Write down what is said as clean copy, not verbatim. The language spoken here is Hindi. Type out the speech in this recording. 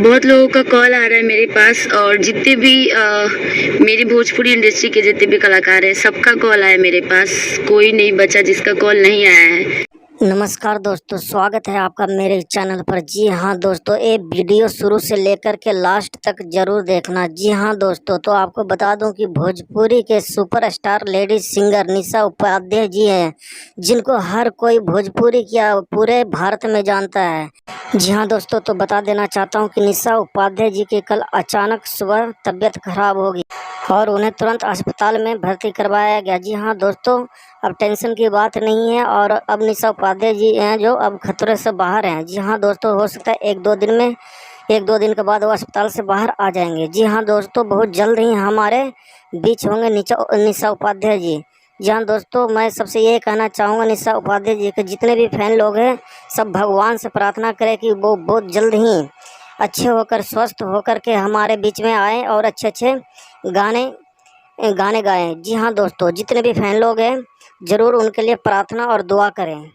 बहुत लोगों का कॉल आ रहा है मेरे पास, और जितने भी मेरी भोजपुरी इंडस्ट्री के जितने भी कलाकार हैं सबका कॉल आया मेरे पास। कोई नहीं बचा जिसका कॉल नहीं आया है। नमस्कार दोस्तों, स्वागत है आपका मेरे चैनल पर। जी हाँ दोस्तों, ये वीडियो शुरू से लेकर के लास्ट तक जरूर देखना। जी हाँ दोस्तों, तो आपको बता दूं कि भोजपुरी के सुपरस्टार लेडी सिंगर निशा उपाध्याय जी हैं, जिनको हर कोई भोजपुरी क्या पूरे भारत में जानता है। जी हाँ दोस्तों, तो बता देना चाहता हूँ कि निशा उपाध्याय जी की कल अचानक सुबह तबीयत खराब हो गई और उन्हें तुरंत अस्पताल में भर्ती करवाया गया। जी हाँ दोस्तों, अब टेंशन की बात नहीं है और अब निशा उपाध्याय जी हैं जो अब खतरे से बाहर हैं। जी हाँ दोस्तों, हो सकता है एक दो दिन के बाद वो अस्पताल से बाहर आ जाएंगे। जी हाँ दोस्तों, बहुत जल्द ही हमारे बीच होंगे निशा उपाध्याय जी। जी हाँ दोस्तों, मैं सबसे ये कहना चाहूँगा निशा उपाध्याय जी के जितने भी फैन लोग हैं सब भगवान से प्रार्थना करें कि वो बहुत जल्द ही अच्छे होकर स्वस्थ होकर के हमारे बीच में आए और अच्छे अच्छे गाने गाएं। जी हाँ दोस्तों, जितने भी फैन लोग हैं ज़रूर उनके लिए प्रार्थना और दुआ करें।